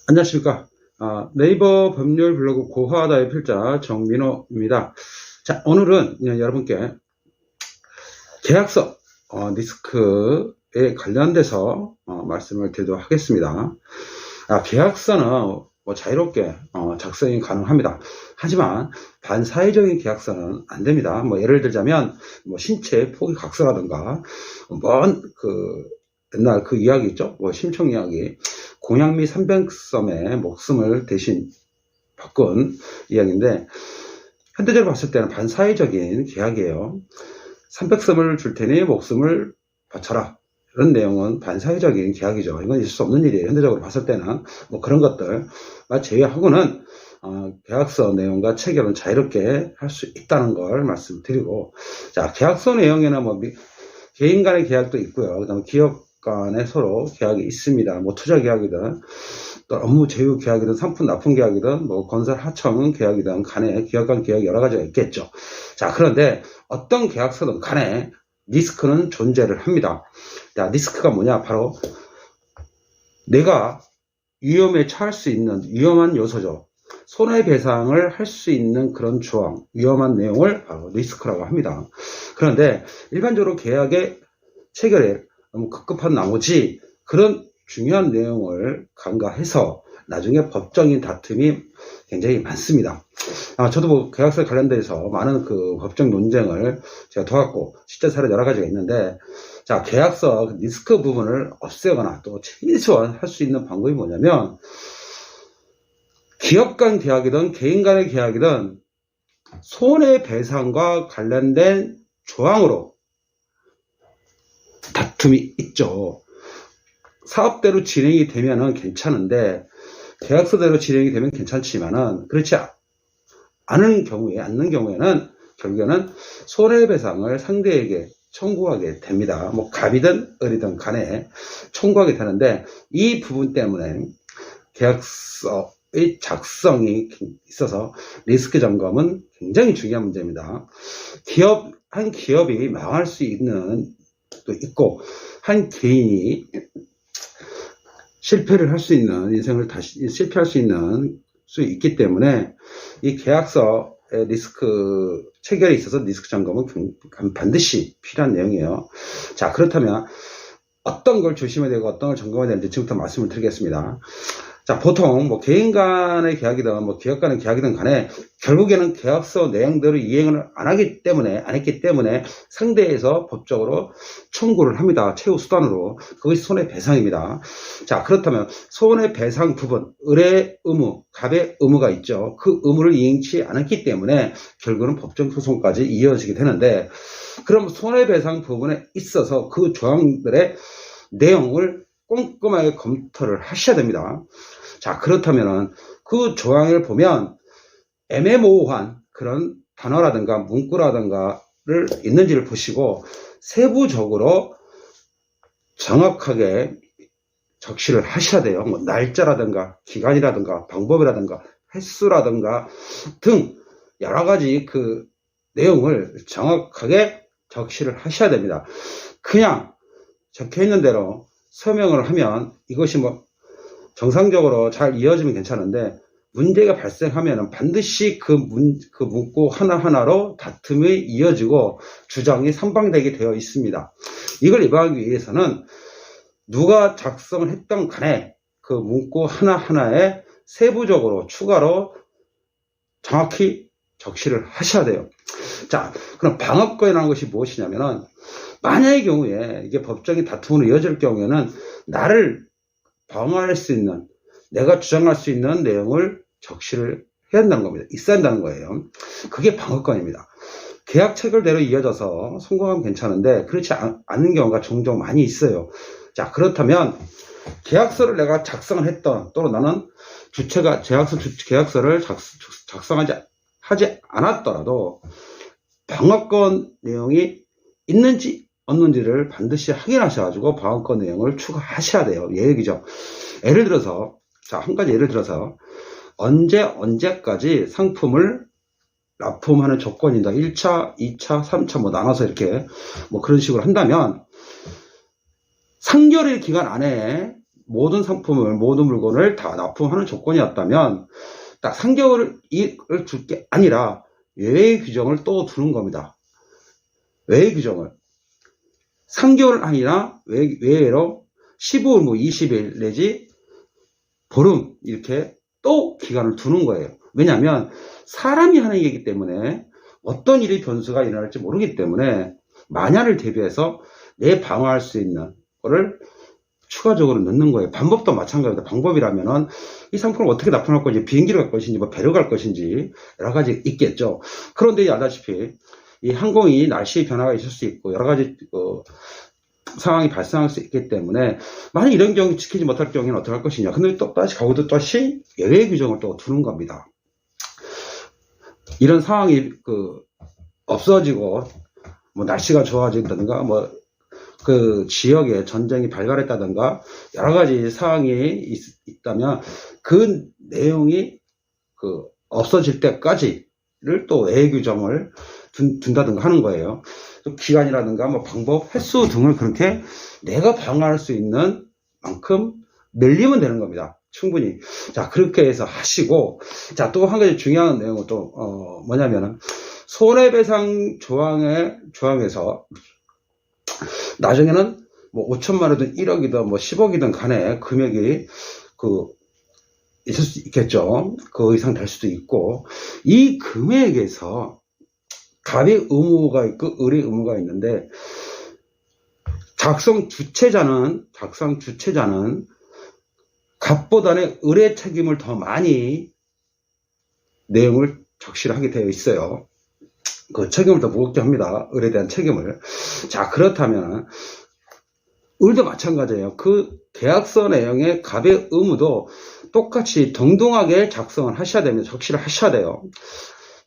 안녕하십니까. 네이버 법률 블로그 고하다의 필자 정민호입니다. 자, 오늘은 여러분께 계약서 리스크에 관련돼서 말씀을 드리도록 하겠습니다. 계약서는 자유롭게 작성이 가능합니다. 하지만 반사회적인 계약서는 안 됩니다. 예를 들자면 신체 포기 각서라든가 옛날 그 이야기 있죠. 심청 이야기. 공양미 300섬의 목숨을 대신 바꾼 이야기인데, 현대적으로 봤을 때는 반사회적인 계약이에요. 300섬을 줄 테니 목숨을 바쳐라. 이런 내용은 반사회적인 계약이죠. 이건 있을 수 없는 일이에요. 현대적으로 봤을 때는 그런 것들 제외하고는 계약서 내용과 체결은 자유롭게 할 수 있다는 걸 말씀드리고, 자, 계약서 내용에는 개인 간의 계약도 있고요. 그다음에 기업 간에 서로 계약이 있습니다. 투자 계약이든 또 업무 제휴 계약이든 상품 납품 계약이든 건설 하청 계약이든 간에 기업 간 계약이 여러 가지가 있겠죠. 자, 그런데 어떤 계약서든 간에 리스크는 존재를 합니다. 자, 리스크가 뭐냐? 바로 내가 위험에 처할 수 있는 위험한 요소죠. 손해배상을 할 수 있는 그런 조항, 위험한 내용을 바로 리스크라고 합니다. 그런데 일반적으로 계약의 체결에 너무 급급한 나머지 그런 중요한 내용을 간과해서 나중에 법적인 다툼이 굉장히 많습니다. 저도 계약서에 관련돼서 많은 법적 논쟁을 제가 도왔고 실제 사례 여러 가지가 있는데, 자, 계약서 리스크 부분을 없애거나 또 최소화할 수 있는 방법이 뭐냐면, 기업 간 계약이든 개인 간의 계약이든 손해배상과 관련된 조항으로 다툼이 있죠. 사업대로 진행이 되면은 괜찮은데, 계약서대로 진행이 되면 괜찮지만은 그렇지 않는 경우에는 결국에는 손해배상을 상대에게 청구하게 됩니다. 갑이든 을이든 간에 청구하게 되는데, 이 부분 때문에 계약서의 작성이 있어서 리스크 점검은 굉장히 중요한 문제입니다. 한 기업이 망할 수 있는 또 있고, 한 개인이 실패를 할 수 있는, 인생을 다시 실패할 수 있는 수 있기 때문에 이 계약서의 리스크 체결에 있어서 리스크 점검은 반드시 필요한 내용이에요. 자, 그렇다면 어떤 걸 조심해야 되고 어떤 걸 점검해야 되는지 지금부터 말씀을 드리겠습니다. 자, 보통 개인 간의 계약이든 기업 간의 계약이든 간에 결국에는 계약서 내용대로 이행을 안 했기 때문에 상대에서 법적으로 청구를 합니다. 최후 수단으로. 그것이 손해배상입니다. 자, 그렇다면 손해배상 부분, 을의 의무, 갑의 의무가 있죠. 그 의무를 이행치 않았기 때문에 결국은 법정 소송까지 이어지게 되는데, 그럼 손해배상 부분에 있어서 그 조항들의 내용을 꼼꼼하게 검토를 하셔야 됩니다. 자, 그렇다면은 그 조항을 보면 애매모호한 그런 단어라든가 문구라든가를 있는지를 보시고 세부적으로 정확하게 적시를 하셔야 돼요. 날짜라든가 기간이라든가 방법이라든가 횟수라든가 등 여러 가지 그 내용을 정확하게 적시를 하셔야 됩니다. 그냥 적혀 있는 대로 서명을 하면 이것이 정상적으로 잘 이어지면 괜찮은데, 문제가 발생하면 반드시 그 문구 하나하나로 다툼이 이어지고 주장이 선방되게 되어 있습니다. 이걸 예방하기 위해서는 누가 작성을 했던 간에 그 문구 하나하나에 세부적으로 추가로 정확히 적시를 하셔야 돼요. 자, 그럼 방어권이라는 것이 무엇이냐면은, 만약의 경우에 이게 법적인 다툼으로 이어질 경우에는 나를 방어할 수 있는, 내가 주장할 수 있는 내용을 적시를 해야 한다는 겁니다. 있어야 한다는 거예요. 그게 방어권입니다. 계약 체결대로 이어져서 성공하면 괜찮은데 그렇지 않은 경우가 종종 많이 있어요. 자, 그렇다면 계약서를 내가 작성을 했던, 또는 나는 계약서를 하지 않았더라도 방어권 내용이 있는지 없는지를 반드시 확인하셔가지고 방어권 내용을 추가하셔야 돼요. 얘기죠. 예를 들어서, 자, 한 가지 예를 들어서 언제까지 상품을 납품하는 조건이다. 1차, 2차, 3차 나눠서 이렇게 그런 식으로 한다면 3개월의 기간 안에 모든 상품을, 모든 물건을 다 납품하는 조건이었다면 딱 3개월을 줄 게 아니라 외의 규정을 또 두는 겁니다. 외의 규정을 3개월 아니라 외외로 15일, 뭐 20일 내지 보름 이렇게 또 기간을 두는 거예요. 왜냐하면 사람이 하는 얘기이기 때문에 어떤 일이 변수가 일어날지 모르기 때문에 만약을 대비해서 내 방어할 수 있는 거를 추가적으로 넣는 거예요. 방법도 마찬가지입니다. 방법이라면은 이 상품을 어떻게 납품할 건지, 비행기로 갈 것인지, 뭐 배로 갈 것인지 여러 가지 있겠죠. 그런데 알다시피 이 항공이 날씨 변화가 있을 수 있고 여러 가지 상황이 발생할 수 있기 때문에 만약 이런 경우 지키지 못할 경우에는 어떻게 할 것이냐. 근데 또 다시 예외 규정을 또 두는 겁니다. 이런 상황이 없어지고 뭐 날씨가 좋아진다든가 뭐 그 지역에 전쟁이 발발했다든가 여러 가지 상황이 있다면 그 내용이 없어질 때까지를 또 외의 규정을 둔다든가 하는 거예요. 기간이라든가 뭐 방법, 횟수 등을 그렇게 내가 방어할 수 있는 만큼 늘리면 되는 겁니다. 충분히. 자, 그렇게 해서 하시고, 자, 또 한 가지 중요한 내용은 또, 뭐냐면은, 손해배상 조항에서, 나중에는 뭐 5천만 원이든 1억이든 뭐 10억이든 간에 금액이 있을 수 있겠죠. 그 이상 될 수도 있고, 이 금액에서 갑의 의무가 있고 을의 의무가 있는데, 작성 주체자는 갑보다는 을의 책임을 더 많이 내용을 적시를 하게 되어 있어요. 그 책임을 더 무겁게 합니다. 을에 대한 책임을. 자, 그렇다면 을도 마찬가지예요. 그 계약서 내용의 갑의 의무도 똑같이 동등하게 작성을 하셔야 됩니다. 적시를 하셔야 돼요.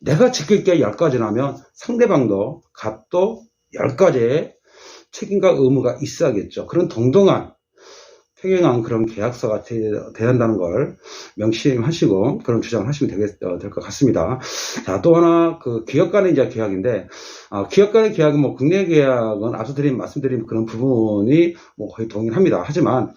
내가 지킬 게 10가지라면 상대방도 갑도 10가지의 책임과 의무가 있어야겠죠. 그런 동등한 평행한 그런 계약서가 돼야 한다는 걸 명심하시고 그런 주장을 하시면 될 것 같습니다. 자, 또 하나 기업 간의 이제 계약인데, 기업 간의 계약은 뭐 국내 계약은 앞서 말씀드린 그런 부분이 뭐 거의 동일합니다. 하지만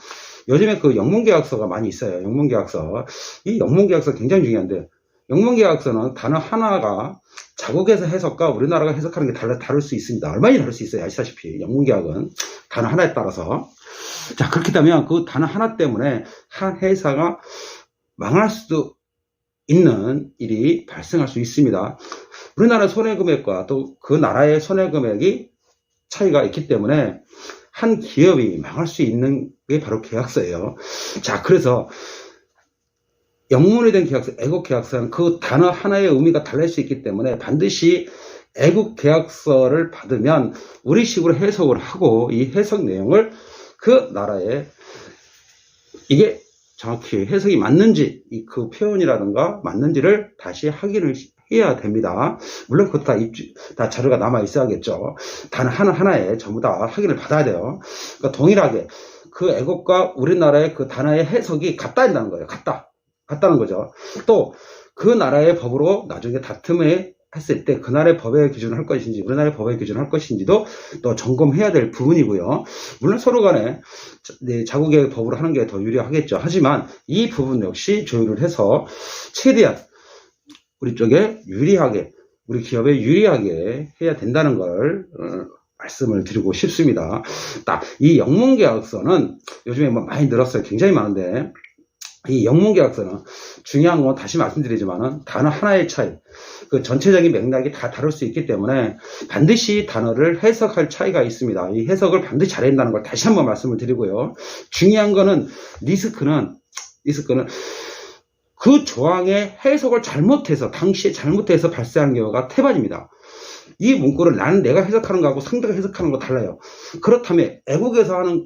요즘에 영문계약서가 많이 있어요. 영문계약서. 이 영문계약서 굉장히 중요한데, 영문계약서는 단어 하나가 자국에서 해석과 우리나라가 해석하는 게 다를 수 있습니다. 얼마나 다를 수 있어요. 아시다시피 영문계약은 단어 하나에 따라서. 자, 그렇게 되면 그 단어 하나 때문에 한 회사가 망할 수도 있는 일이 발생할 수 있습니다. 우리나라 손해금액과 또 그 나라의 손해금액이 차이가 있기 때문에 한 기업이 망할 수 있는 게 바로 계약서예요. 자, 그래서 영문이 된 계약서, 애국 계약서는 그 단어 하나의 의미가 달라질 수 있기 때문에 반드시 애국 계약서를 받으면 우리식으로 해석을 하고 이 해석 내용을 그 나라에 이게 정확히 해석이 맞는지 그 표현이라든가 맞는지를 다시 확인을 해야 됩니다. 물론 그것도 다 자료가 남아 있어야겠죠. 단어 하나하나에 전부 다 확인을 받아야 돼요. 그러니까 동일하게 그 애국과 우리나라의 그 단어의 해석이 같다는 거예요. 같다는 거죠. 또 그 나라의 법으로 나중에 다툼에 했을 때 그 나라의 법의 기준을 할 것인지 우리나라의 법의 기준을 할 것인지도 또 점검해야 될 부분이고요. 물론 서로 간에 자국의 법으로 하는 게 더 유리하겠죠. 하지만 이 부분 역시 조율을 해서 최대한 우리 쪽에 유리하게, 우리 기업에 유리하게 해야 된다는 걸 말씀을 드리고 싶습니다. 이 영문계약서는 요즘에 뭐 많이 늘었어요. 굉장히 많은데 이 영문계약서는 중요한 건 다시 말씀드리지만은 단어 하나의 차이, 그 전체적인 맥락이 다 다를 수 있기 때문에 반드시 단어를 해석할 차이가 있습니다. 이 해석을 반드시 잘해야 된다는 걸 다시 한번 말씀을 드리고요. 중요한 거는 리스크는 그 조항의 해석을 당시에 잘못해서 발생한 경우가 태반입니다. 이 문구를 내가 해석하는 거하고 상대가 해석하는 거 달라요. 그렇다면 애국에서 하는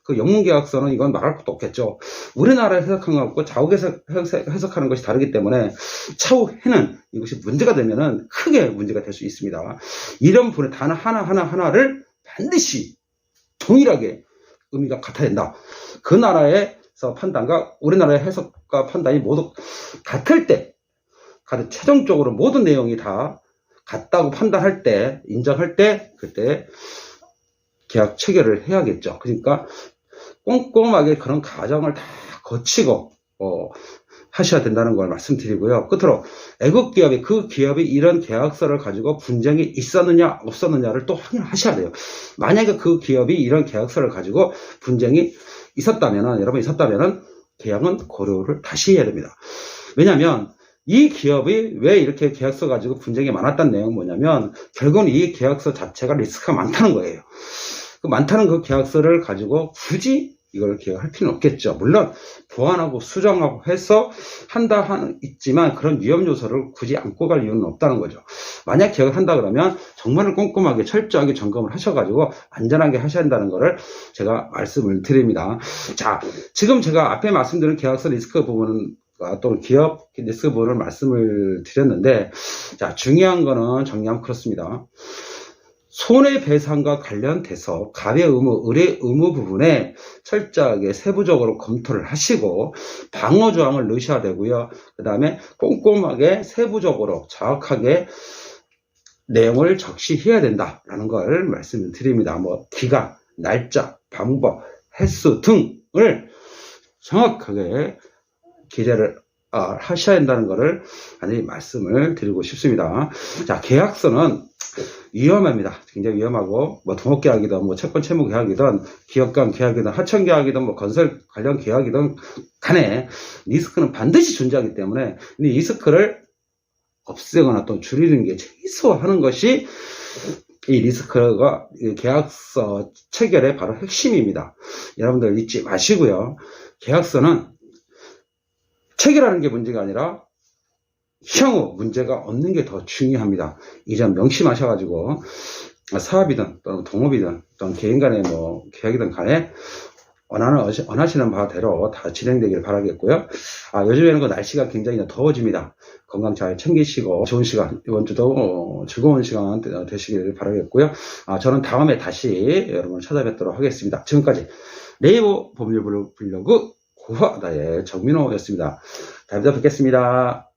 그 영문계약서는 이건 말할 것도 없겠죠. 우리나라에 해석한 것과 자국에서 해석하는 것이 다르기 때문에 차후에는 이것이 문제가 되면은 크게 문제가 될 수 있습니다. 이런 부분의 단어 하나를 반드시 동일하게 의미가 같아야 된다. 그 나라에서 판단과 우리나라의 해석과 판단이 모두 같을 때, 최종적으로 모든 내용이 다 같다고 판단할 때, 인정할 때, 그때 계약 체결을 해야겠죠. 그러니까 꼼꼼하게 그런 과정을 다 거치고 하셔야 된다는 걸 말씀드리고요. 끝으로 애국 기업이 그 기업이 이런 계약서를 가지고 분쟁이 있었느냐 없었느냐를 또 확인하셔야 돼요. 만약에 그 기업이 이런 계약서를 가지고 분쟁이 있었다면은 계약은 고려를 다시 해야 됩니다. 왜냐하면 이 기업이 왜 이렇게 계약서 가지고 분쟁이 많았다는 내용은 뭐냐면 결국은 이 계약서 자체가 리스크가 많다는 거예요. 그 많다는 그 계약서를 가지고 굳이 이걸 기억할 필요는 없겠죠. 물론 보완하고 수정하고 해서 있지만 그런 위험 요소를 굳이 안고 갈 이유는 없다는 거죠. 만약 기억을 한다 그러면 정말 꼼꼼하게 철저하게 점검을 하셔가지고 안전하게 하셔야 한다는 거를 제가 말씀을 드립니다. 자, 지금 제가 앞에 말씀드린 계약서 리스크 부분은 또 기업 리스크 부분을 말씀을 드렸는데, 자, 중요한 거는 정리하면 그렇습니다. 손해배상과 관련돼서 가외 의무, 의뢰 의무 부분에 철저하게 세부적으로 검토를 하시고 방어조항을 넣으셔야 되고요. 그 다음에 꼼꼼하게 세부적으로 정확하게 내용을 적시해야 된다라는 걸 말씀을 드립니다. 뭐 기간, 날짜, 방법, 횟수 등을 정확하게 기재를 하셔야 한다는 것을 간단히 말씀을 드리고 싶습니다. 자, 계약서는 위험합니다. 굉장히 위험하고, 뭐, 동업계약이든, 뭐, 채권 채무 계약이든, 기업 간 계약이든, 하청 계약이든, 뭐, 건설 관련 계약이든 간에 리스크는 반드시 존재하기 때문에, 이 리스크를 없애거나 또 줄이는 게 최소화하는 것이 이 리스크가 계약서 체결의 바로 핵심입니다. 여러분들 잊지 마시고요. 계약서는 체결하는 게 문제가 아니라 향후 문제가 없는 게 더 중요합니다. 이 점 명심하셔가지고 사업이든 또는 동업이든 또는 개인 간의 뭐 계약이든 간에 원하시는 바대로 다 진행되길 바라겠고요. 요즘에는 그 날씨가 굉장히 더워집니다. 건강 잘 챙기시고 좋은 시간, 이번 주도 즐거운 시간 되시길 바라겠고요. 저는 다음에 다시 여러분을 찾아뵙도록 하겠습니다. 지금까지 네이버 법률 블로그 고화다의 정민호였습니다. 다음에 뵙겠습니다.